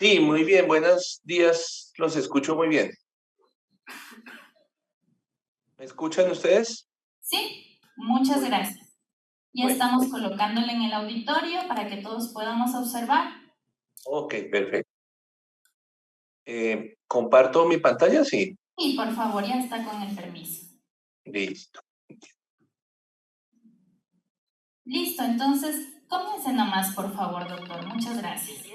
Sí, muy bien, buenos días, los escucho muy bien. ¿Me escuchan ustedes? Sí, muchas Muy bien, gracias. Ya bueno, estamos colocándole en el auditorio para que todos podamos observar. ok, perfecto. ¿Comparto mi pantalla? Sí, Y por favor, ya está con el permiso. listo. Listo, entonces comience nomás, por favor, doctor. Muchas gracias.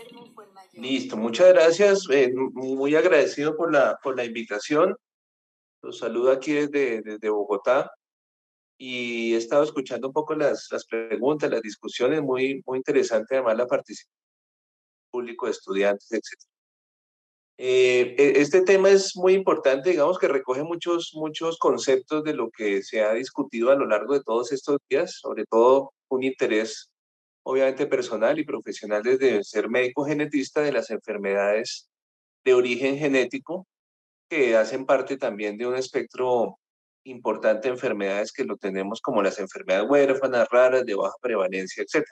Listo, muchas gracias. Muy agradecido por la invitación. Los saludo aquí desde Bogotá y he estado escuchando un poco las preguntas, las discusiones, muy interesante además la participación del público de estudiantes, etc. Este tema es muy importante, digamos que recoge muchos conceptos de lo que se ha discutido a lo largo de todos estos días, sobre todo un interés obviamente personal y profesional desde ser médico genetista de las enfermedades de origen genético que hacen parte también de un espectro importante de enfermedades que lo tenemos como las enfermedades huérfanas, raras, de baja prevalencia, etc.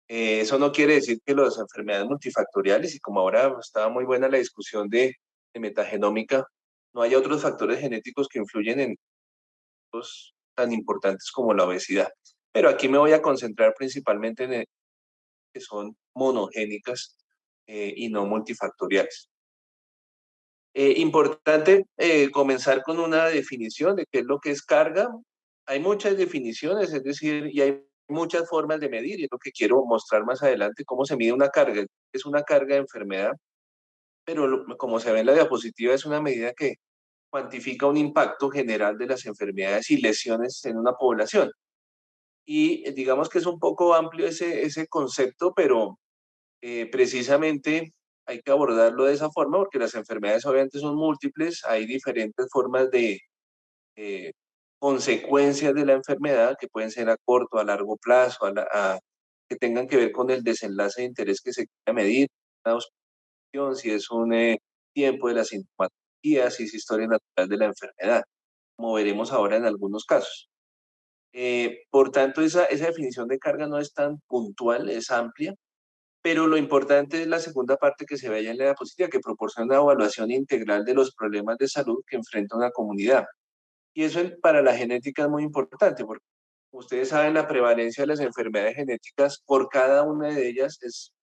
Eso no quiere decir que las enfermedades multifactoriales, y como ahora estaba muy buena la discusión de metagenómica, no haya otros factores genéticos que influyen en los tan importantes como la obesidad. Pero aquí me voy a concentrar principalmente en que son monogénicas y no multifactoriales. Importante comenzar con una definición de qué es lo que es carga. Hay muchas definiciones, es decir, y hay muchas formas de medir, y es lo que quiero mostrar más adelante, cómo se mide una carga. Es una carga de enfermedad, pero como se ve en la diapositiva, es una medida que cuantifica un impacto general de las enfermedades y lesiones en una población. Y digamos que es un poco amplio ese concepto, pero precisamente hay que abordarlo de esa forma porque las enfermedades obviamente son múltiples, hay diferentes formas de eh, consecuencias de la enfermedad que pueden ser a corto, a largo plazo, que tengan que ver con el desenlace de interés que se quiera medir, una hospitalización, si es un tiempo de la sintomatología, si es historia natural de la enfermedad, como veremos ahora en algunos casos. Por tanto, esa definición de carga no es tan puntual, es amplia, pero lo importante es la segunda parte que se ve allá en la diapositiva, que proporciona una evaluación integral de los problemas de salud que enfrenta una comunidad. Y eso para la genética es muy importante, porque ustedes saben, la prevalencia de las enfermedades genéticas por cada una de ellas es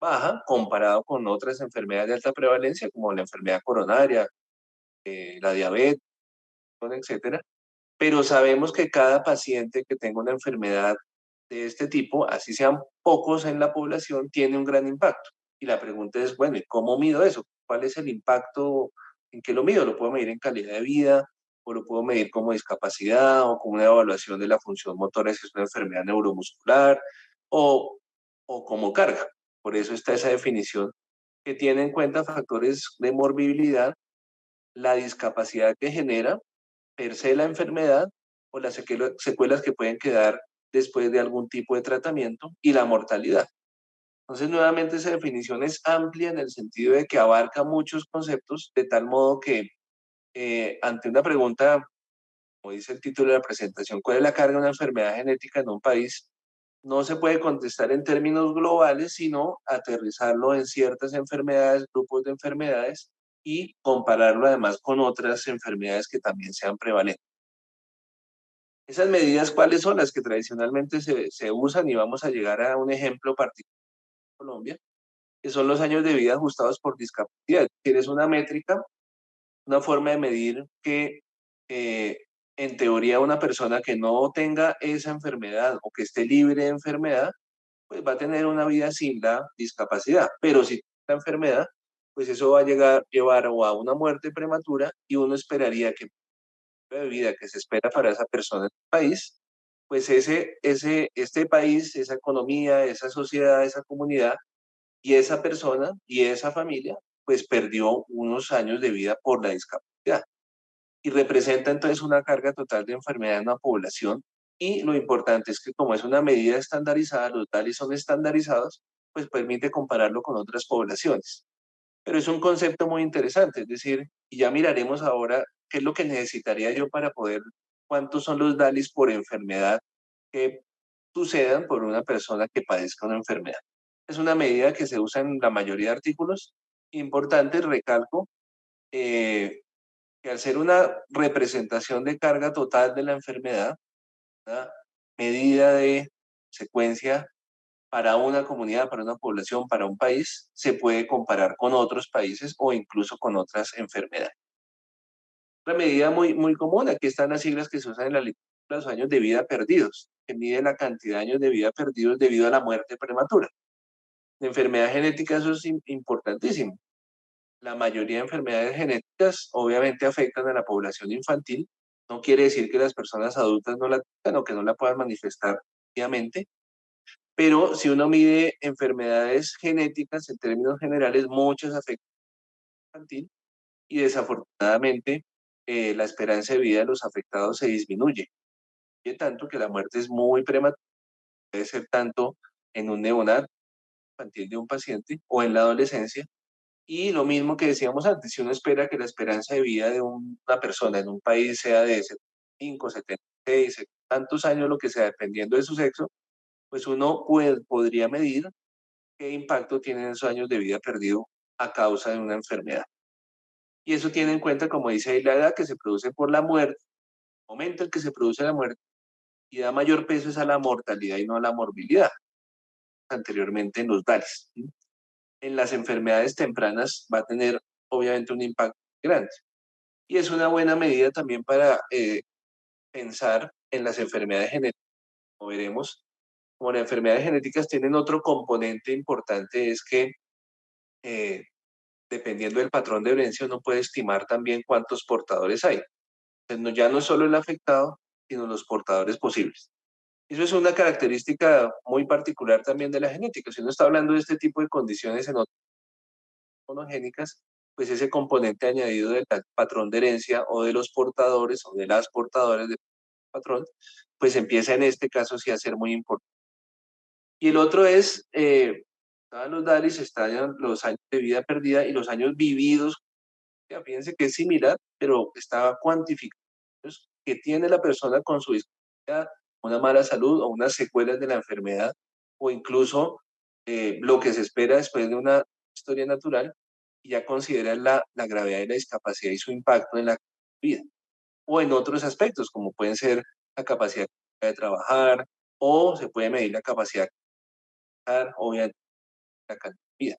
baja comparado con otras enfermedades de alta prevalencia, como la enfermedad coronaria, la diabetes, etcétera. Pero sabemos que cada paciente que tenga una enfermedad de este tipo, así sean pocos en la población, tiene un gran impacto. Y la pregunta es, bueno, ¿y cómo mido eso? ¿Cuál es el impacto? ¿En qué lo mido? ¿Lo puedo medir en calidad de vida? ¿O lo puedo medir como discapacidad? ¿O como una evaluación de la función motora si es una enfermedad neuromuscular? ¿O, o como carga? Por eso está esa definición que tiene en cuenta factores de morbilidad, la discapacidad que genera per se la enfermedad o las secuelas que pueden quedar después de algún tipo de tratamiento y la mortalidad. Entonces, nuevamente, esa definición es amplia en el sentido de que abarca muchos conceptos, de tal modo que ante una pregunta, como dice el título de la presentación, ¿cuál es la carga de una enfermedad genética en un país? No se puede contestar en términos globales, sino aterrizarlo en ciertas enfermedades, grupos de enfermedades y compararlo además con otras enfermedades que también sean prevalentes. Esas medidas, ¿cuáles son las que tradicionalmente se usan? Y vamos a llegar a un ejemplo particular en Colombia, que son los años de vida ajustados por discapacidad. Es decir, es una métrica, una forma de medir que eh, en teoría una persona que no tenga esa enfermedad o que esté libre de enfermedad, pues va a tener una vida sin la discapacidad. Pero si tiene la enfermedad, pues eso va a llevar o a una muerte prematura y uno esperaría que de vida que se espera para esa persona en el país, pues este país, esa economía, esa sociedad, esa comunidad y esa persona y esa familia, pues perdió unos años de vida por la discapacidad. Y representa entonces una carga total de enfermedad en una población. Y lo importante es que como es una medida estandarizada, los DALI son estandarizados, pues permite compararlo con otras poblaciones. Pero es un concepto muy interesante, es decir, y ya miraremos ahora qué es lo que necesitaría yo para poder, cuántos son los DALIs por enfermedad que sucedan por una persona que padezca una enfermedad. Es una medida que se usa en la mayoría de artículos. Importante, recalco, que al ser una representación de carga total de la enfermedad, una medida de secuencia para una comunidad, para una población, para un país, se puede comparar con otros países o incluso con otras enfermedades. Una medida muy común, aquí están las siglas que se usan en la literatura, los años de vida perdidos, que mide la cantidad de años de vida perdidos debido a la muerte prematura. De enfermedad genética eso es importantísimo. La mayoría de enfermedades genéticas obviamente afectan a la población infantil. No quiere decir que las personas adultas no la tengan o que no la puedan manifestar obviamente, pero si uno mide enfermedades genéticas en términos generales, muchas afectan al infantil y desafortunadamente la esperanza de vida de los afectados se disminuye. Y tanto que la muerte es muy prematura, puede ser tanto en un neonato infantil de un paciente o en la adolescencia. Y lo mismo que decíamos antes, si uno espera que la esperanza de vida de una persona en un país sea de 75, 76, tantos años, lo que sea, dependiendo de su sexo, pues uno podría medir qué impacto tienen esos años de vida perdido a causa de una enfermedad. Y eso tiene en cuenta, como dice ahí, la edad que se produce por la muerte, el momento en que se produce la muerte, y da mayor peso es a la mortalidad y no a la morbilidad, anteriormente en los DALIs. En las enfermedades tempranas va a tener obviamente un impacto grande. Y es una buena medida también para pensar en las enfermedades genéticas. Como veremos, como las enfermedades genéticas tienen otro componente importante, es que eh, dependiendo del patrón de herencia, uno puede estimar también cuántos portadores hay. Entonces, ya no solo el afectado, sino los portadores posibles. Eso es una característica muy particular también de la genética. Si uno está hablando de este tipo de condiciones en otras monogénicas, pues ese componente añadido del patrón de herencia o de los portadores o de las portadoras del patrón, pues empieza en este caso sí a ser muy importante. Y el otro es, estaban los DALIs, están los años de vida perdida y los años vividos. Ya, fíjense que es similar, pero está cuantificado que tiene la persona con su discapacidad, una mala salud o unas secuelas de la enfermedad, o incluso lo que se espera después de una historia natural, y ya considera la gravedad de la discapacidad y su impacto en la vida, o en otros aspectos, como pueden ser la capacidad de trabajar, o se puede medir la capacidad de trabajar, obviamente la calidad de vida.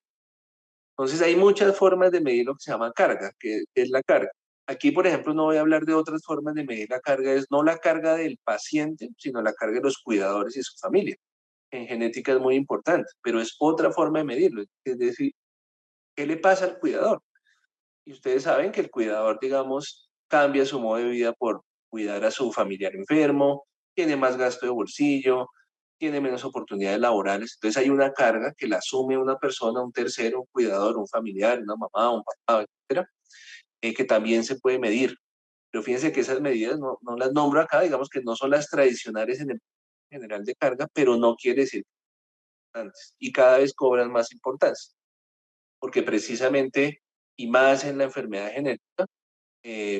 Entonces hay muchas formas de medir lo que se llama carga, que es la carga. Aquí, por ejemplo, no voy a hablar de otras formas de medir la carga, es no la carga del paciente, sino la carga de los cuidadores y su familia. En genética es muy importante, pero es otra forma de medirlo. Es decir, ¿qué le pasa al cuidador? Y ustedes saben que el cuidador, digamos, cambia su modo de vida por cuidar a su familiar enfermo, tiene más gasto de bolsillo, tiene menos oportunidades laborales. Entonces hay una carga que la asume una persona, un tercero, un cuidador, un familiar, una mamá, un papá, etcétera, que también se puede medir. Pero fíjense que esas medidas no las nombro acá, digamos que no son las tradicionales en el general de carga, pero no quiere decir que antes. Y cada vez cobran más importancia, porque precisamente, y más en la enfermedad genética,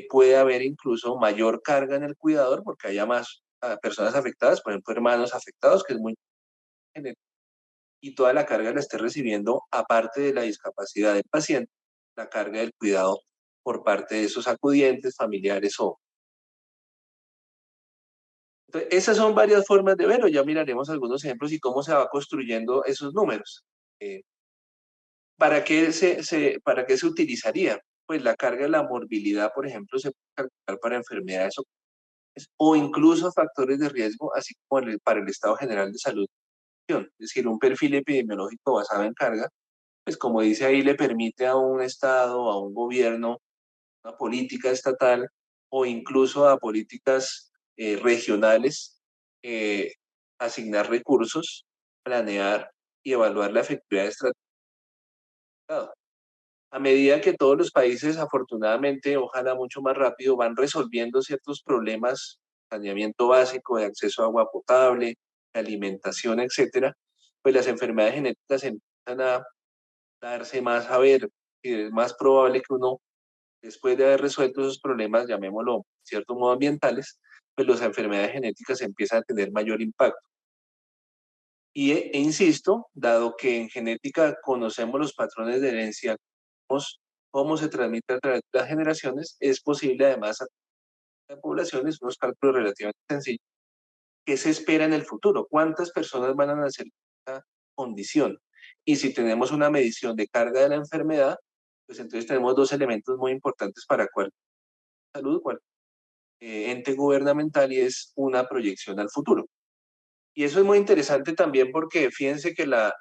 puede haber incluso mayor carga en el cuidador porque haya más personas afectadas, por ejemplo, hermanos afectados, que es muy genético, y toda la carga la esté recibiendo, aparte de la discapacidad del paciente, la carga del cuidado por parte de esos acudientes, familiares o... Entonces, esas son varias formas de verlo, ya miraremos algunos ejemplos y cómo se va construyendo esos números. Eh, ¿Para qué se utilizaría? Pues la carga de la morbilidad, por ejemplo, se puede calcular para enfermedades o incluso factores de riesgo, así como para el estado general de salud. Es decir, un perfil epidemiológico basado en carga, pues como dice ahí, le permite a un estado, a un gobierno, una política estatal o incluso a políticas regionales, eh, asignar recursos, planear y evaluar la efectividad estratégica. A medida que todos los países, afortunadamente, ojalá mucho más rápido, van resolviendo ciertos problemas, saneamiento básico, de acceso a agua potable, de alimentación, etcétera, pues las enfermedades genéticas empiezan a darse más a ver, y es más probable que uno, después de haber resuelto esos problemas, llamémoslo, de cierto modo ambientales, pues las enfermedades genéticas empiezan a tener mayor impacto. E insisto, dado que en genética conocemos los patrones de herencia, cómo se transmite a través de las generaciones, es posible además a las poblaciones, unos cálculos relativamente sencillos, qué se espera en el futuro, cuántas personas van a nacer con esta condición. Y si tenemos una medición de carga de la enfermedad, pues entonces tenemos dos elementos muy importantes para cualquier salud, cualquier ente gubernamental, y es una proyección al futuro. Y eso es muy interesante también porque fíjense que la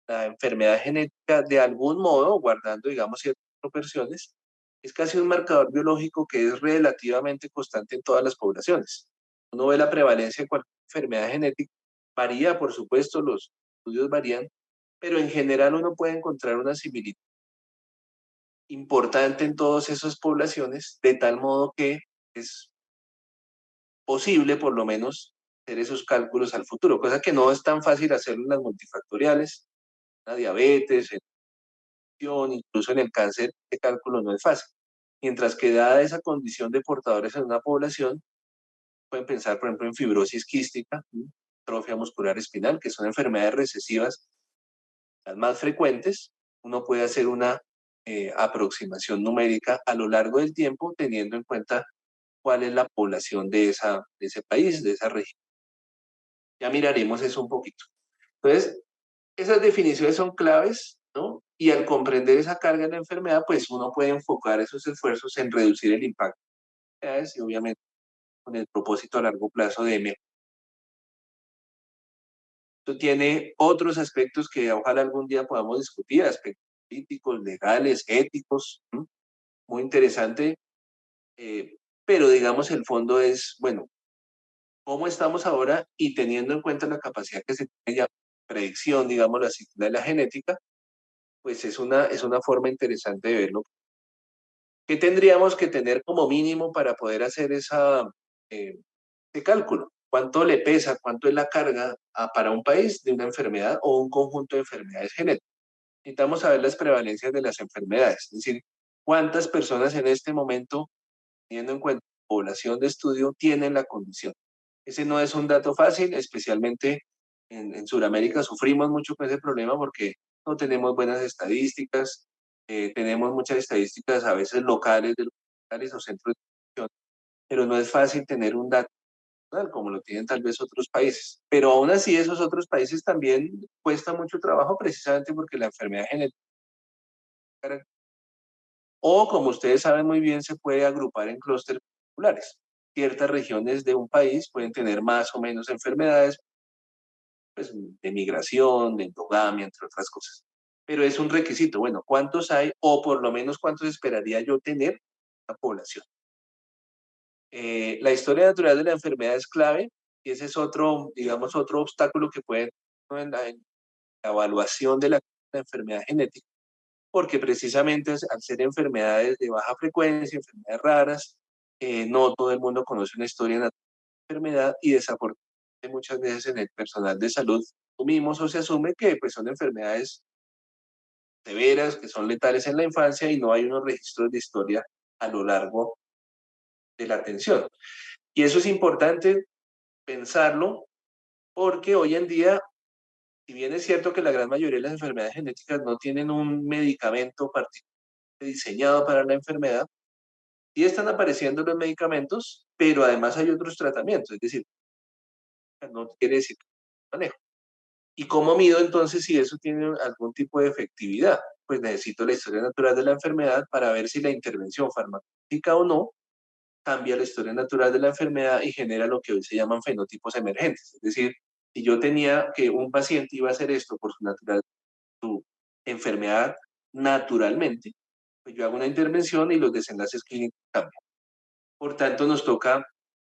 enfermedad genética, de algún modo, guardando, digamos, ciertas proporciones, es casi un marcador biológico que es relativamente constante en todas las poblaciones. Uno ve la prevalencia de cualquier enfermedad genética, varía, por supuesto, los estudios varían, pero en general uno puede encontrar una similitud importante en todas esas poblaciones, de tal modo que es posible, por lo menos, hacer esos cálculos al futuro, cosa que no es tan fácil hacerlo en las multifactoriales, la diabetes, incluso en el cáncer, este cálculo no es fácil. Mientras que dada esa condición de portadores en una población, pueden pensar, por ejemplo, en fibrosis quística, atrofia muscular espinal, que son enfermedades recesivas las más frecuentes. Uno puede hacer una aproximación numérica a lo largo del tiempo, teniendo en cuenta cuál es la población de ese país, de esa región. Ya miraremos eso un poquito. Entonces, esas definiciones son claves, ¿no? Y al comprender esa carga de la enfermedad, pues uno puede enfocar esos esfuerzos en reducir el impacto de enfermedades y obviamente con el propósito a largo plazo de mejorar. Esto tiene otros aspectos que ojalá algún día podamos discutir, aspectos políticos, legales, éticos, ¿no? Muy interesante, eh, pero digamos el fondo es, bueno, ¿cómo estamos ahora? Y teniendo en cuenta la capacidad que se tiene ya, predicción, digamos, así, de la genética, pues es una forma interesante de verlo. ¿Qué tendríamos que tener como mínimo para poder hacer ese cálculo? ¿Cuánto le pesa, cuánto es la carga para un país de una enfermedad o un conjunto de enfermedades genéticas? Necesitamos saber las prevalencias de las enfermedades, es decir, cuántas personas en este momento, teniendo en cuenta la población de estudio, tienen la condición. Ese no es un dato fácil, especialmente en Sudamérica sufrimos mucho con ese problema porque no tenemos buenas estadísticas, tenemos muchas estadísticas a veces locales de los hospitales o centros de atención, pero no es fácil tener un dato nacional como lo tienen tal vez otros países. Pero aún así esos otros países también cuesta mucho trabajo precisamente porque la enfermedad genética, o como ustedes saben muy bien, se puede agrupar en clústeres populares. Ciertas regiones de un país pueden tener más o menos enfermedades, pues, de migración, de endogamia, entre otras cosas. Pero es un requisito, bueno, ¿cuántos hay o por lo menos cuántos esperaría yo tener en la población? La historia natural de la enfermedad es clave y ese es otro, digamos, otro obstáculo que puede ¿no? En la evaluación de la enfermedad genética, porque precisamente al ser enfermedades de baja frecuencia, enfermedades raras, no todo el mundo conoce una historia natural de la enfermedad y desafortunadamente muchas veces en el personal de salud asumimos o se asume que pues, son enfermedades severas, que son letales en la infancia y no hay unos registros de historia a lo largo de la atención. Y eso es importante pensarlo porque hoy en día, si bien es cierto que la gran mayoría de las enfermedades genéticas no tienen un medicamento particular diseñado para la enfermedad, sí están apareciendo los medicamentos, pero además hay otros tratamientos, es decir, no quiere decir que manejo. ¿Y cómo mido entonces si eso tiene algún tipo de efectividad? Pues necesito la historia natural de la enfermedad para ver si la intervención farmacológica o no cambia la historia natural de la enfermedad y genera lo que hoy se llaman fenotipos emergentes. Es decir, si yo tenía que un paciente iba a hacer esto por su enfermedad naturalmente, pues yo hago una intervención y los desenlaces clínicos cambian. Por tanto, nos toca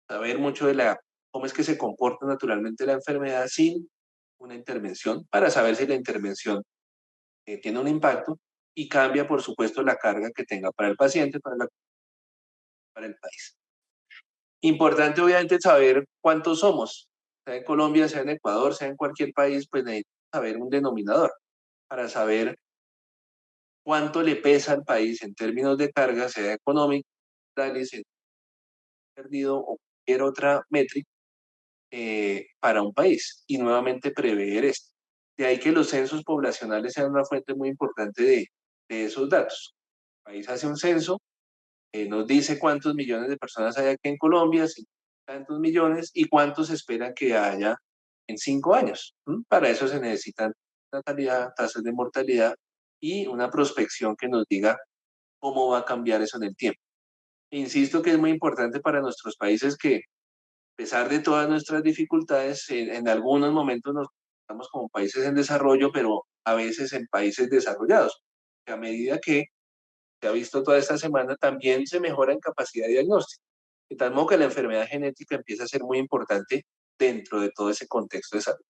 saber mucho de cómo es que se comporta naturalmente la enfermedad sin una intervención para saber si la intervención tiene un impacto y cambia, por supuesto, la carga que tenga para el paciente, para el país. Importante, obviamente, saber cuántos somos, sea en Colombia, sea en Ecuador, sea en cualquier país, pues necesitamos saber un denominador para saber cuánto le pesa al país en términos de carga, sea económico, perdido o cualquier otra métrica, para un país y nuevamente prever esto. De ahí que los censos poblacionales sean una fuente muy importante de esos datos. El país hace un censo, nos dice cuántos millones de personas hay aquí en Colombia, si tantos millones, y cuántos esperan que haya en 5 años. Para eso se necesitan natalidad, tasas de mortalidad y una prospección que nos diga cómo va a cambiar eso en el tiempo. Insisto que es muy importante para nuestros países que, a pesar de todas nuestras dificultades, en algunos momentos nos estamos como países en desarrollo, pero a veces en países desarrollados. Que a medida que se ha visto toda esta semana, también se mejora en capacidad de diagnóstico. De tal modo que la enfermedad genética empieza a ser muy importante dentro de todo ese contexto de salud.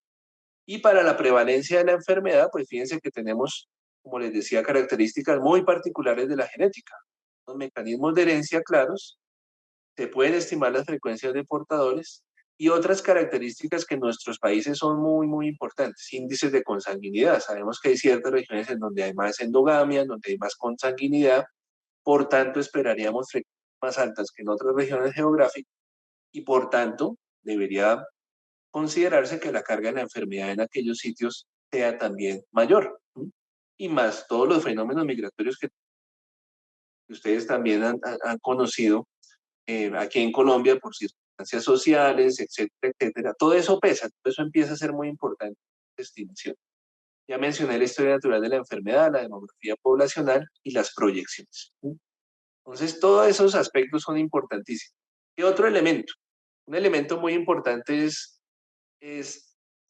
Y para la prevalencia de la enfermedad, pues fíjense que tenemos, como les decía, características muy particulares de la genética. Los mecanismos de herencia claros, se pueden estimar las frecuencias de portadores y otras características que en nuestros países son muy, muy importantes. Índices de consanguinidad. Sabemos que hay ciertas regiones en donde hay más endogamia, en donde hay más consanguinidad, por tanto esperaríamos frecuencias más altas que en otras regiones geográficas y por tanto debería considerarse que la carga de la enfermedad en aquellos sitios sea también mayor. Y más todos los fenómenos migratorios que ustedes también han conocido aquí en Colombia por circunstancias sociales, etcétera, etcétera. Todo eso pesa, todo eso empieza a ser muy importante en la estimación. Ya mencioné la historia natural de la enfermedad, la demografía poblacional y las proyecciones. Entonces, todos esos aspectos son importantísimos. ¿Qué otro elemento? Un elemento muy importante es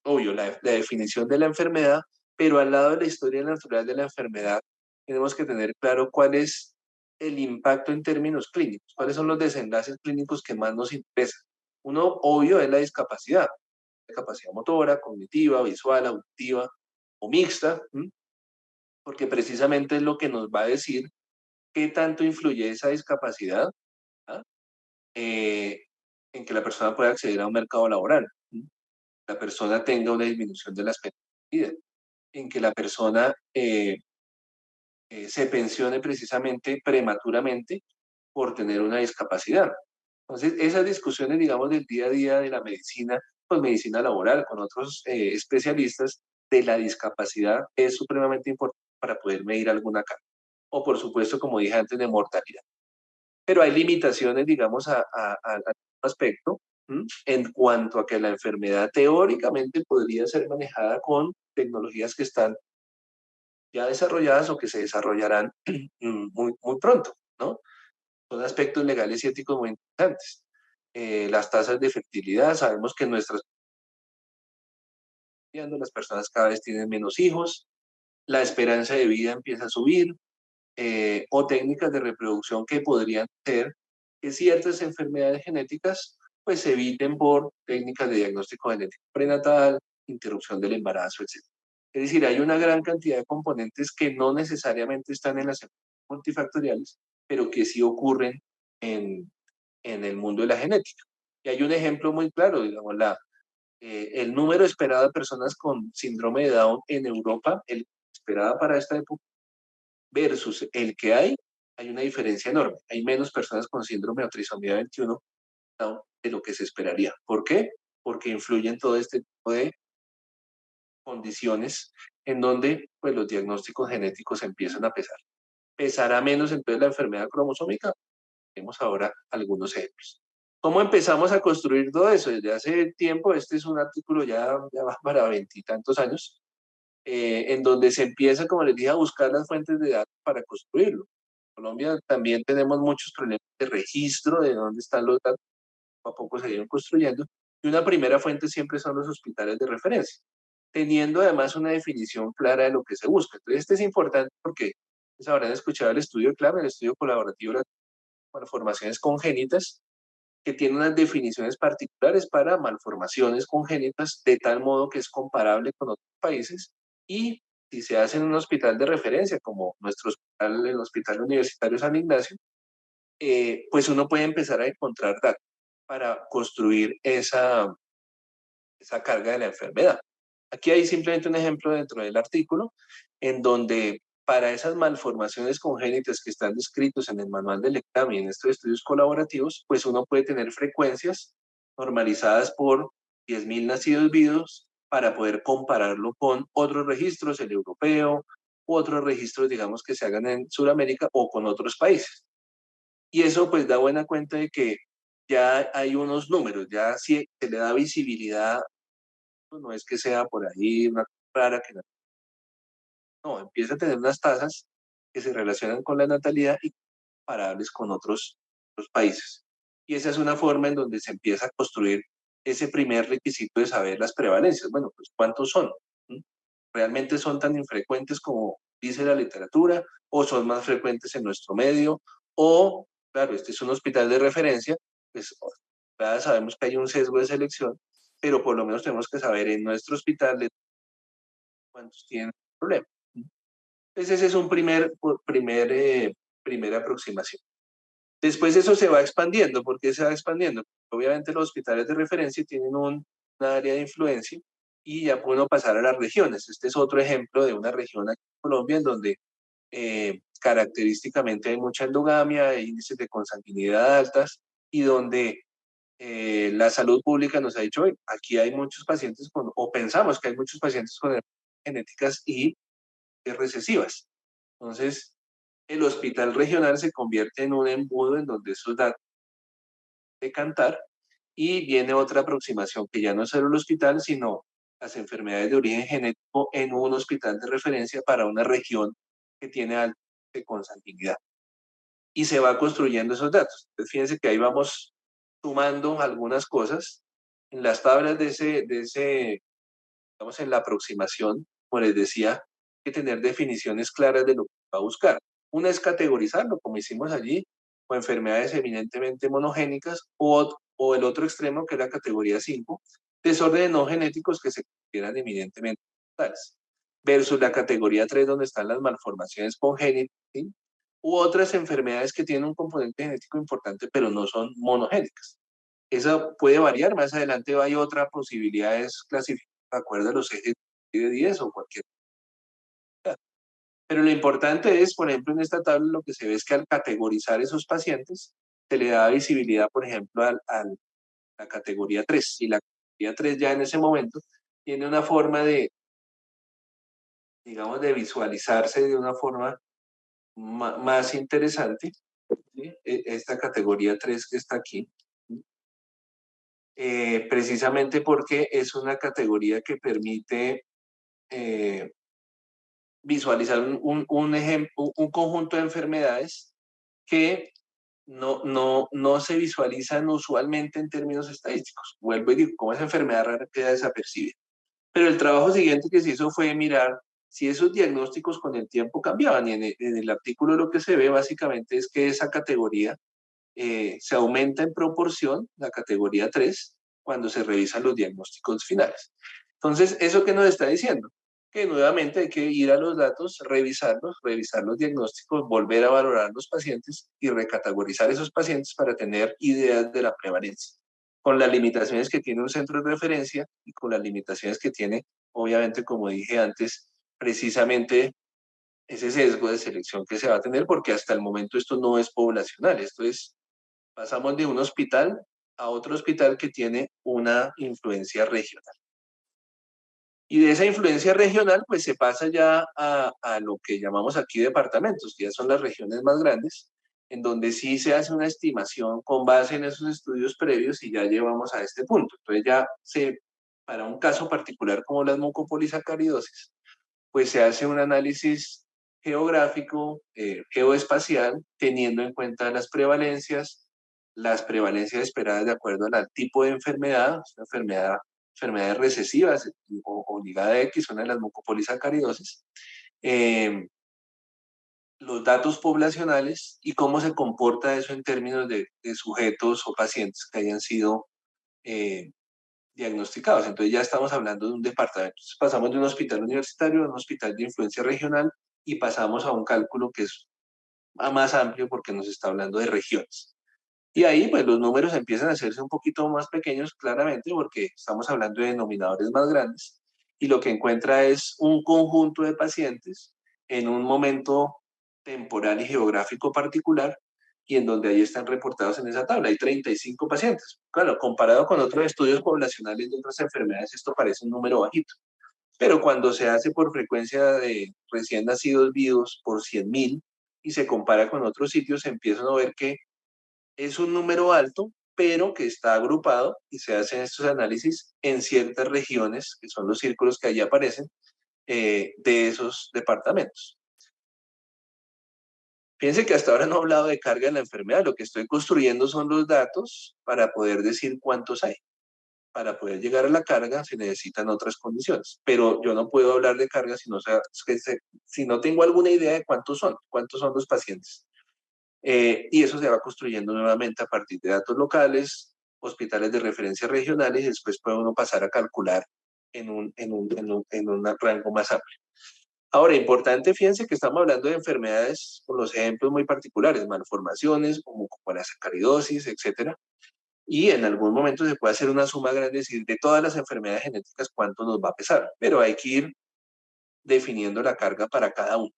obvio, la definición de la enfermedad, pero al lado de la historia natural de la enfermedad, tenemos que tener claro cuál es el impacto en términos clínicos, cuáles son los desenlaces clínicos que más nos interesan. Uno, obvio, es la capacidad motora, cognitiva, visual, auditiva o mixta, porque precisamente es lo que nos va a decir qué tanto influye esa discapacidad, ¿ah? eh, en que la persona pueda acceder a un mercado laboral, la persona tenga una disminución de la esperanza de vida, en que la persona se pensione precisamente prematuramente por tener una discapacidad. Entonces, esas discusiones, digamos, del día a día de la medicina, pues medicina laboral, con otros especialistas de la discapacidad, es supremamente importante para poder medir alguna carga. O, por supuesto, como dije antes, de mortalidad. Pero hay limitaciones, digamos, al aspecto, en cuanto a que la enfermedad teóricamente podría ser manejada con tecnologías que están ya desarrolladas o que se desarrollarán muy, muy pronto, ¿no? Son aspectos legales y éticos muy importantes. Las tasas de fertilidad, sabemos que las personas cada vez tienen menos hijos, la esperanza de vida empieza a subir, o técnicas de reproducción que podrían ser que ciertas enfermedades genéticas pues se eviten por técnicas de diagnóstico genético prenatal, interrupción del embarazo, etc. Es decir, hay una gran cantidad de componentes que no necesariamente están en las enfermedades multifactoriales, pero que sí ocurren en, en el mundo de la genética. Y hay un ejemplo muy claro, digamos, el número esperado de personas con síndrome de Down en Europa, el esperada para esta época, versus el que hay una diferencia enorme. Hay menos personas con síndrome de trisomía 21 de lo que se esperaría. ¿Por qué? Porque influyen todo este tipo de condiciones en donde pues, los diagnósticos genéticos empiezan a pesar. ¿Pesará menos entonces la enfermedad cromosómica? Tenemos ahora algunos ejemplos. ¿Cómo empezamos a construir todo eso? Desde hace tiempo, este es un artículo ya va para veintitantos años, en donde se empieza, como les dije, a buscar las fuentes de datos para construirlo. En Colombia también tenemos muchos problemas de registro de dónde están los datos, poco a poco se iban construyendo, y una primera fuente siempre son los hospitales de referencia, teniendo además una definición clara de lo que se busca. Entonces, este es importante porque pues, habrán escuchado el estudio CLAM, el estudio colaborativo de las malformaciones congénitas, que tiene unas definiciones particulares para malformaciones congénitas, de tal modo que es comparable con otros países. Y si se hace en un hospital de referencia, como nuestro hospital, el Hospital Universitario San Ignacio, pues uno puede empezar a encontrar datos para construir esa carga de la enfermedad. Aquí hay simplemente un ejemplo dentro del artículo en donde para esas malformaciones congénitas que están descritos en el manual del examen y en estos estudios colaborativos, pues uno puede tener frecuencias normalizadas por 10.000 nacidos vivos para poder compararlo con otros registros, el europeo, u otros registros, digamos, que se hagan en Sudamérica o con otros países. Y eso pues da buena cuenta de que ya hay unos números, ya si se le da visibilidad, pues, no es que sea por ahí una rara que no, empieza a tener unas tasas que se relacionan con la natalidad y comparables con otros países. Y esa es una forma en donde se empieza a construir ese primer requisito de saber las prevalencias. Bueno, pues ¿cuántos son? ¿Mm? ¿Realmente son tan infrecuentes como dice la literatura o son más frecuentes en nuestro medio? O, claro, este es un hospital de referencia, pues ya sabemos que hay un sesgo de selección, pero por lo menos tenemos que saber en nuestro hospital de cuántos tienen problemas. Entonces ese es un primera aproximación. Después eso se va expandiendo. ¿Por qué se va expandiendo? Obviamente los hospitales de referencia tienen una área de influencia y ya pueden pasar a las regiones. Este es otro ejemplo de una región aquí en Colombia en donde característicamente hay mucha endogamia, hay índices de consanguinidad altas y donde la salud pública nos ha dicho, "Oye, aquí hay muchos pacientes o pensamos que hay muchos pacientes con genéticas y recesivas". Entonces, el hospital regional se convierte en un embudo en donde esos datos de cantar y viene otra aproximación que ya no es solo el hospital, sino las enfermedades de origen genético en un hospital de referencia para una región que tiene alta de consanguinidad. Y se va construyendo esos datos. Entonces, fíjense que ahí vamos sumando algunas cosas. En las tablas digamos, en la aproximación, como les decía, hay que tener definiciones claras de lo que va a buscar. Una es categorizarlo, como hicimos allí, o enfermedades eminentemente monogénicas, o el otro extremo, que es la categoría 5, desórdenes no genéticos que se consideran eminentemente mortales, versus la categoría 3, donde están las malformaciones congénitas, ¿sí? U otras enfermedades que tienen un componente genético importante, pero no son monogénicas. Eso puede variar, más adelante hay otra posibilidad, es clasificar de acuerdo a los ejes de 10 o cualquier. Pero lo importante es, por ejemplo, en esta tabla lo que se ve es que al categorizar esos pacientes, se le da visibilidad, por ejemplo, a la categoría 3. Y la categoría 3 ya en ese momento tiene una forma de, digamos, de visualizarse de una forma más interesante, ¿sí? Esta categoría 3 que está aquí, precisamente porque es una categoría que permite visualizar un conjunto de enfermedades que no se visualizan usualmente en términos estadísticos. Vuelvo y digo, como esa enfermedad rara queda desapercibida. Pero el trabajo siguiente que se hizo fue mirar si esos diagnósticos con el tiempo cambiaban. Y en el artículo lo que se ve básicamente es que esa categoría se aumenta en proporción, la categoría 3 cuando se revisan los diagnósticos finales. Entonces, ¿eso qué nos está diciendo? Que nuevamente hay que ir a los datos, revisarlos, revisar los diagnósticos, volver a valorar los pacientes y recategorizar esos pacientes para tener ideas de la prevalencia, con las limitaciones que tiene un centro de referencia y con las limitaciones que tiene, obviamente, como dije antes, precisamente ese sesgo de selección que se va a tener, porque hasta el momento esto no es poblacional, esto es, pasamos de un hospital a otro hospital que tiene una influencia regional. Y de esa influencia regional, pues se pasa ya a lo que llamamos aquí departamentos, que ya son las regiones más grandes, en donde sí se hace una estimación con base en esos estudios previos y ya llevamos a este punto. Entonces ya para un caso particular como las mucopolisacaridosis, pues se hace un análisis geográfico, geoespacial, teniendo en cuenta las prevalencias esperadas de acuerdo al tipo de enfermedad, enfermedades recesivas o ligada a X, una de las mucopolisacaridosis, los datos poblacionales y cómo se comporta eso en términos de sujetos o pacientes que hayan sido diagnosticados. Entonces ya estamos hablando de un departamento. Entonces pasamos de un hospital universitario a un hospital de influencia regional y pasamos a un cálculo que es más amplio porque nos está hablando de regiones. Y ahí pues los números empiezan a hacerse un poquito más pequeños claramente porque estamos hablando de denominadores más grandes y lo que encuentra es un conjunto de pacientes en un momento temporal y geográfico particular y en donde ahí están reportados en esa tabla. Hay 35 pacientes. Claro, comparado con otros estudios poblacionales de otras enfermedades, esto parece un número bajito. Pero cuando se hace por frecuencia de recién nacidos vivos por 100.000 y se compara con otros sitios, se empiezan a ver que es un número alto, pero que está agrupado y se hacen estos análisis en ciertas regiones, que son los círculos que allí aparecen, de esos departamentos. Fíjense que hasta ahora no he hablado de carga de la enfermedad, lo que estoy construyendo son los datos para poder decir cuántos hay. Para poder llegar a la carga se necesitan otras condiciones, pero yo no puedo hablar de carga si no tengo alguna idea de cuántos son los pacientes. Y eso se va construyendo nuevamente a partir de datos locales, hospitales de referencia regionales, y después puede uno pasar a calcular en un rango más amplio. Ahora, importante, fíjense que estamos hablando de enfermedades con los ejemplos muy particulares, malformaciones, como la sacaridosis, etcétera. Y en algún momento se puede hacer una suma grande, es decir, de todas las enfermedades genéticas, cuánto nos va a pesar. Pero hay que ir definiendo la carga para cada uno.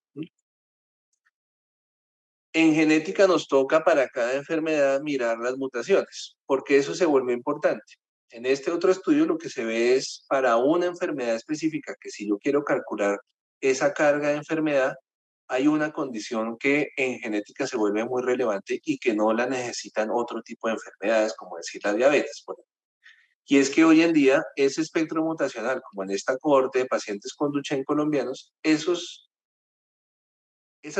En genética nos toca para cada enfermedad mirar las mutaciones, porque eso se vuelve importante. En este otro estudio lo que se ve es para una enfermedad específica, que si yo quiero calcular esa carga de enfermedad, hay una condición que en genética se vuelve muy relevante y que no la necesitan otro tipo de enfermedades, como decir la diabetes, por ejemplo. Y es que hoy en día ese espectro mutacional, como en esta cohorte de pacientes con Duchenne colombianos, esas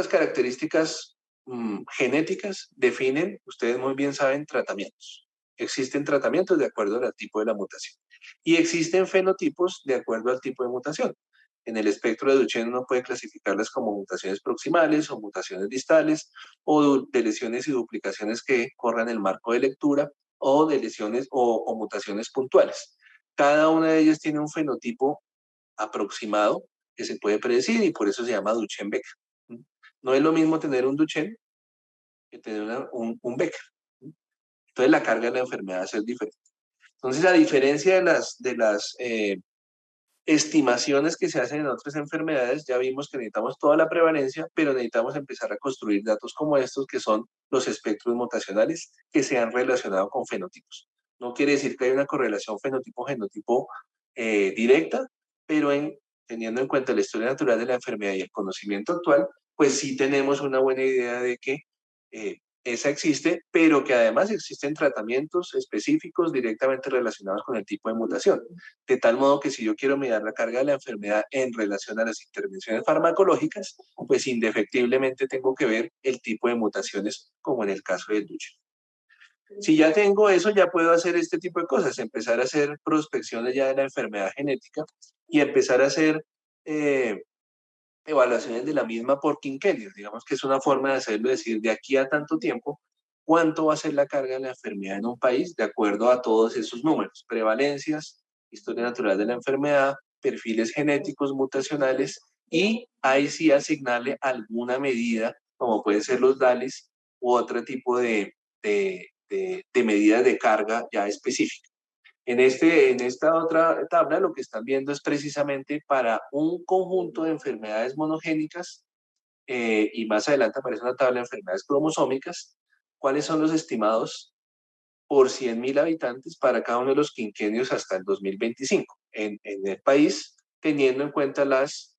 características genéticas definen, ustedes muy bien saben, tratamientos. Existen tratamientos de acuerdo al tipo de la mutación. Y existen fenotipos de acuerdo al tipo de mutación. En el espectro de Duchenne uno puede clasificarlas como mutaciones proximales o mutaciones distales o de lesiones y duplicaciones que corran el marco de lectura o de lesiones o mutaciones puntuales. Cada una de ellas tiene un fenotipo aproximado que se puede predecir y por eso se llama Duchenne-Becker. No es lo mismo tener un Duchenne que tener un Becker. Entonces la carga de la enfermedad va a ser diferente. Entonces, a diferencia de las estimaciones que se hacen en otras enfermedades, ya vimos que necesitamos toda la prevalencia, pero necesitamos empezar a construir datos como estos, que son los espectros mutacionales que se han relacionado con fenotipos. No quiere decir que hay una correlación fenotipo-genotipo directa, pero teniendo en cuenta la historia natural de la enfermedad y el conocimiento actual, pues sí tenemos una buena idea de que esa existe, pero que además existen tratamientos específicos directamente relacionados con el tipo de mutación. De tal modo que si yo quiero mirar la carga de la enfermedad en relación a las intervenciones farmacológicas, pues indefectiblemente tengo que ver el tipo de mutaciones, como en el caso del Duchenne. Si ya tengo eso, ya puedo hacer este tipo de cosas, empezar a hacer prospecciones ya de la enfermedad genética y empezar a hacer evaluaciones de la misma por quinquenios. Digamos que es una forma de hacerlo, decir, de aquí a tanto tiempo, cuánto va a ser la carga de la enfermedad en un país de acuerdo a todos esos números, prevalencias, historia natural de la enfermedad, perfiles genéticos mutacionales y ahí sí asignarle alguna medida, como pueden ser los DALIs u otro tipo de medidas de carga ya específicas. En esta otra tabla lo que están viendo es precisamente para un conjunto de enfermedades monogénicas y más adelante aparece una tabla de enfermedades cromosómicas, cuáles son los estimados por 100.000 habitantes para cada uno de los quinquenios hasta el 2025 en el país, teniendo en cuenta las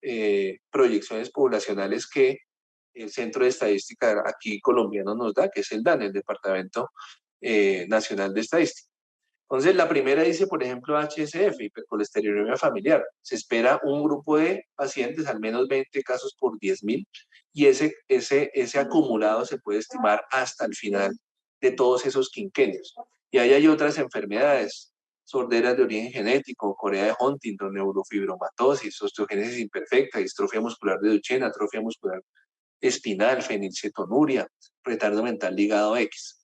proyecciones poblacionales que el Centro de Estadística aquí colombiano nos da, que es el DAN, el Departamento Nacional de Estadística. Entonces, la primera dice, por ejemplo, HSF, hipercolesterolemia familiar. Se espera un grupo de pacientes, al menos 20 casos por 10.000, y ese acumulado se puede estimar hasta el final de todos esos quinquenios. Y ahí hay otras enfermedades, sorderas de origen genético, Corea de Huntington, neurofibromatosis, osteogénesis imperfecta, distrofia muscular de Duchenne, atrofia muscular espinal, fenilcetonuria, retardo mental ligado a X.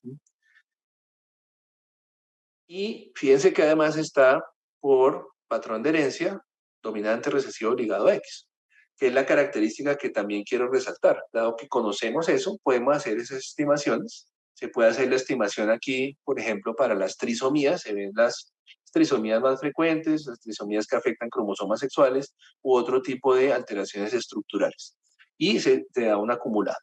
Y fíjense que además está por patrón de herencia dominante recesivo ligado a X, que es la característica que también quiero resaltar. Dado que conocemos eso, podemos hacer esas estimaciones. Se puede hacer la estimación aquí, por ejemplo, para las trisomías. Se ven las trisomías más frecuentes, las trisomías que afectan cromosomas sexuales u otro tipo de alteraciones estructurales. Y se te da un acumulado.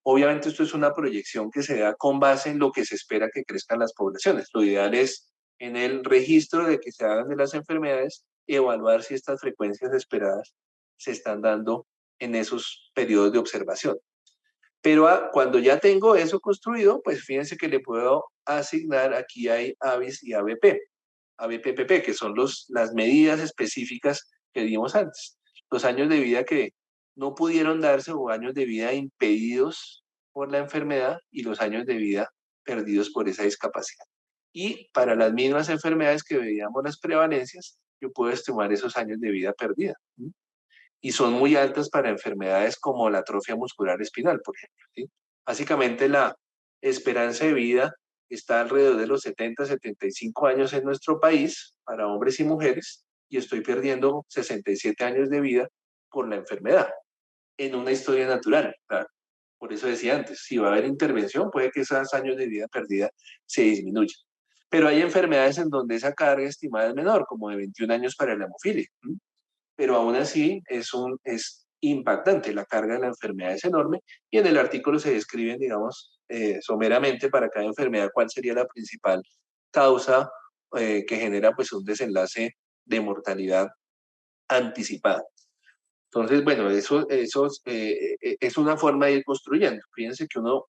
Obviamente esto es una proyección que se da con base en lo que se espera que crezcan las poblaciones. Lo ideal es, en el registro de que se hagan de las enfermedades, evaluar si estas frecuencias esperadas se están dando en esos periodos de observación. Pero cuando ya tengo eso construido, pues fíjense que le puedo asignar, aquí hay ABIS y ABP, ABPPP, que son las medidas específicas que dimos antes. Los años de vida que no pudieron darse o años de vida impedidos por la enfermedad y los años de vida perdidos por esa discapacidad. Y para las mismas enfermedades que veíamos las prevalencias, yo puedo estimar esos años de vida perdida. Y son muy altas para enfermedades como la atrofia muscular espinal, por ejemplo. ¿Sí? Básicamente la esperanza de vida está alrededor de los 70, 75 años en nuestro país para hombres y mujeres y estoy perdiendo 67 años de vida por la enfermedad en una historia natural. ¿Claro? Por eso decía antes, si va a haber intervención, puede que esos años de vida perdida se disminuyan. Pero hay enfermedades en donde esa carga estimada es menor, como de 21 años para la hemofilia. Pero aún así es impactante, la carga de la enfermedad es enorme y en el artículo se describen, digamos, someramente para cada enfermedad cuál sería la principal causa que genera pues un desenlace de mortalidad anticipada. Entonces, bueno, eso es una forma de ir construyendo. Fíjense que uno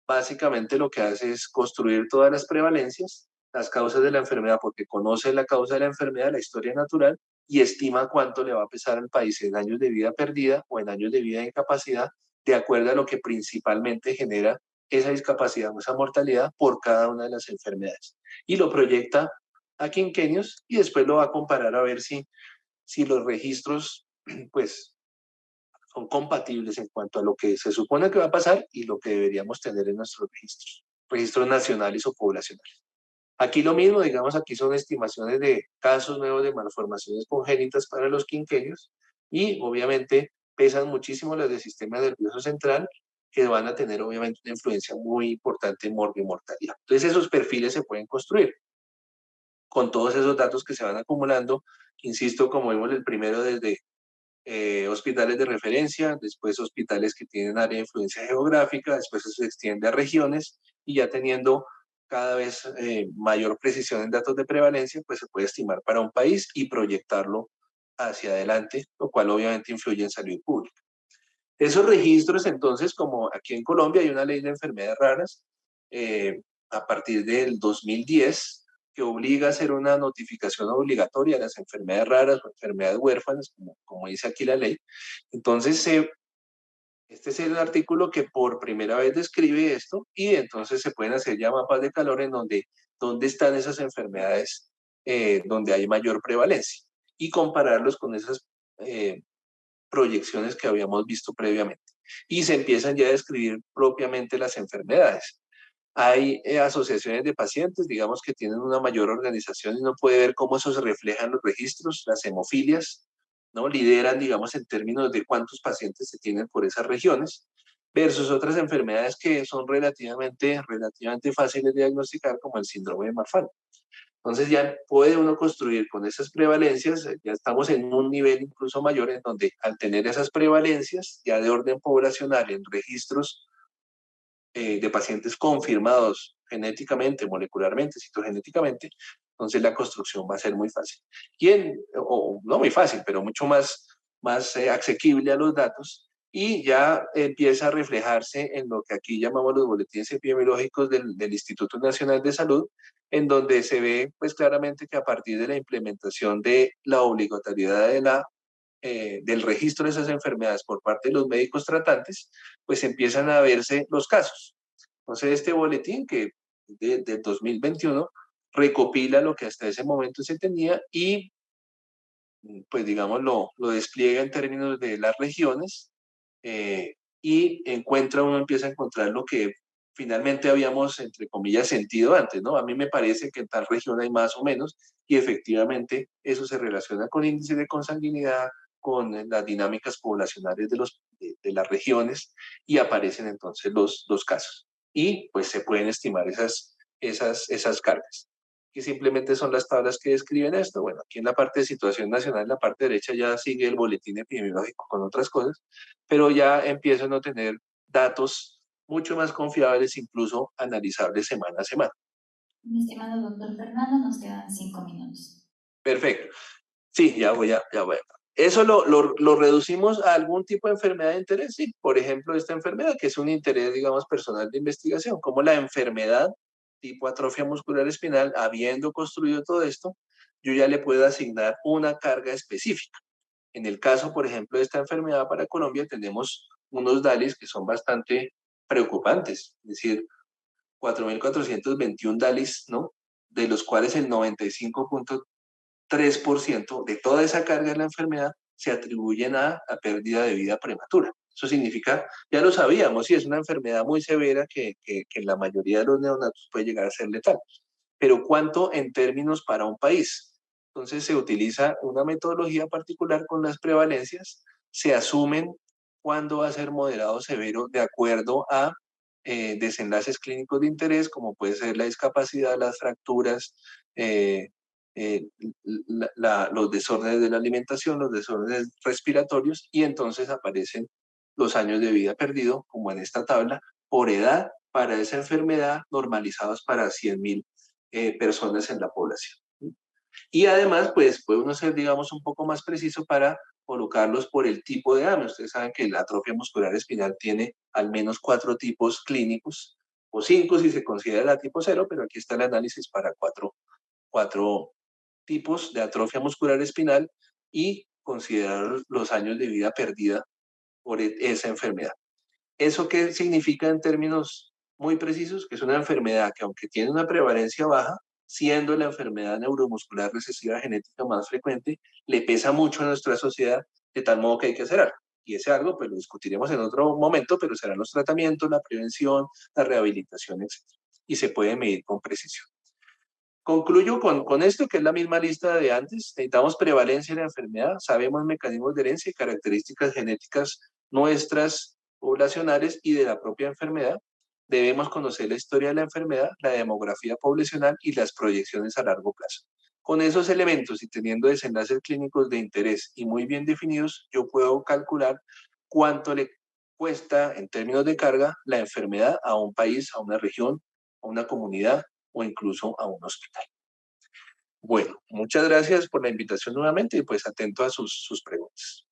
básicamente lo que hace es construir todas las prevalencias, las causas de la enfermedad, porque conoce la causa de la enfermedad, la historia natural, y estima cuánto le va a pesar al país en años de vida perdida o en años de vida de incapacidad, de acuerdo a lo que principalmente genera esa discapacidad o esa mortalidad por cada una de las enfermedades. Y lo proyecta a quinquenios y después lo va a comparar a ver si los registros, pues, son compatibles en cuanto a lo que se supone que va a pasar y lo que deberíamos tener en nuestros registros nacionales o poblacionales. Aquí lo mismo, digamos, aquí son estimaciones de casos nuevos de malformaciones congénitas para los quinquenios y obviamente pesan muchísimo las del sistema nervioso central que van a tener obviamente una influencia muy importante en mortalidad. Entonces esos perfiles se pueden construir con todos esos datos que se van acumulando, insisto, como vimos el primero desde hospitales de referencia, después hospitales que tienen área de influencia geográfica, después se extiende a regiones y ya teniendo cada vez mayor precisión en datos de prevalencia, pues se puede estimar para un país y proyectarlo hacia adelante, lo cual obviamente influye en salud pública. Esos registros, entonces, como aquí en Colombia hay una ley de enfermedades raras, a partir del 2010, que obliga a hacer una notificación obligatoria a las enfermedades raras o enfermedades huérfanas, como dice aquí la ley. Entonces, este es el artículo que por primera vez describe esto y entonces se pueden hacer ya mapas de calor en donde están esas enfermedades donde hay mayor prevalencia y compararlos con esas proyecciones que habíamos visto previamente. Y se empiezan ya a describir propiamente las enfermedades. Hay asociaciones de pacientes, digamos, que tienen una mayor organización y uno puede ver cómo eso se refleja en los registros, las hemofilias, ¿no? Lideran, digamos, en términos de cuántos pacientes se tienen por esas regiones, versus otras enfermedades que son relativamente fáciles de diagnosticar, como el síndrome de Marfan. Entonces ya puede uno construir con esas prevalencias, ya estamos en un nivel incluso mayor en donde al tener esas prevalencias ya de orden poblacional en registros de pacientes confirmados genéticamente, molecularmente, citogenéticamente, entonces la construcción va a ser muy fácil. O no muy fácil, pero mucho más asequible a los datos y ya empieza a reflejarse en lo que aquí llamamos los boletines epidemiológicos del Instituto Nacional de Salud, en donde se ve pues claramente que a partir de la implementación de la obligatoriedad del registro de esas enfermedades por parte de los médicos tratantes, pues empiezan a verse los casos. Entonces, este boletín que del 2021 recopila lo que hasta ese momento se tenía y, pues digamos, lo despliega en términos de las regiones y uno empieza a encontrar lo que finalmente habíamos, entre comillas, sentido antes, ¿no? A mí me parece que en tal región hay más o menos y efectivamente eso se relaciona con índices de consanguinidad, con las dinámicas poblacionales de las regiones y aparecen entonces los casos. Y pues se pueden estimar esas cargas que simplemente son las tablas que describen esto. Bueno, aquí en la parte de situación nacional, en la parte derecha ya sigue el boletín epidemiológico con otras cosas, pero ya empiezo a no tener datos mucho más confiables, incluso analizables semana a semana. Mi estimado doctor Fernando, nos quedan 5 minutos. Perfecto. Sí, ya voy. Eso lo reducimos a algún tipo de enfermedad de interés, sí. Por ejemplo, esta enfermedad, que es un interés, digamos, personal de investigación, como la enfermedad tipo atrofia muscular espinal, habiendo construido todo esto, yo ya le puedo asignar una carga específica. En el caso, por ejemplo, de esta enfermedad para Colombia, tenemos unos DALIs que son bastante preocupantes, es decir, 4.421 DALIs, ¿no? De los cuales el 95,3% de toda esa carga de la enfermedad se atribuyen a la pérdida de vida prematura. Eso significa, ya lo sabíamos, sí, es una enfermedad muy severa que en la mayoría de los neonatos puede llegar a ser letal. Pero ¿cuánto en términos para un país? Entonces se utiliza una metodología particular con las prevalencias, se asumen cuándo va a ser moderado o severo de acuerdo a desenlaces clínicos de interés, como puede ser la discapacidad, las fracturas, eh, eh, los desórdenes de la alimentación, los desórdenes respiratorios, y entonces aparecen los años de vida perdido, como en esta tabla, por edad para esa enfermedad, normalizados para 100.000 personas en la población. Y además, pues puede uno ser, digamos, un poco más preciso para colocarlos por el tipo de AME. Ustedes saben que la atrofia muscular espinal tiene al menos 4 tipos clínicos, o 5 si se considera la tipo 0, pero aquí está el análisis para cuatro tipos de atrofia muscular espinal y considerar los años de vida perdida por esa enfermedad. ¿Eso qué significa en términos muy precisos? Que es una enfermedad que, aunque tiene una prevalencia baja, siendo la enfermedad neuromuscular recesiva genética más frecuente, le pesa mucho a nuestra sociedad, de tal modo que hay que hacer algo. Y ese algo, pues lo discutiremos en otro momento, pero serán los tratamientos, la prevención, la rehabilitación, etc. Y se puede medir con precisión. Concluyo con esto, que es la misma lista de antes. Necesitamos prevalencia de la enfermedad, sabemos mecanismos de herencia y características genéticas nuestras poblacionales y de la propia enfermedad. Debemos conocer la historia de la enfermedad, la demografía poblacional y las proyecciones a largo plazo. Con esos elementos y teniendo desenlaces clínicos de interés y muy bien definidos, yo puedo calcular cuánto le cuesta en términos de carga la enfermedad a un país, a una región, a una comunidad o incluso a un hospital. Bueno, muchas gracias por la invitación nuevamente y pues atento a sus preguntas.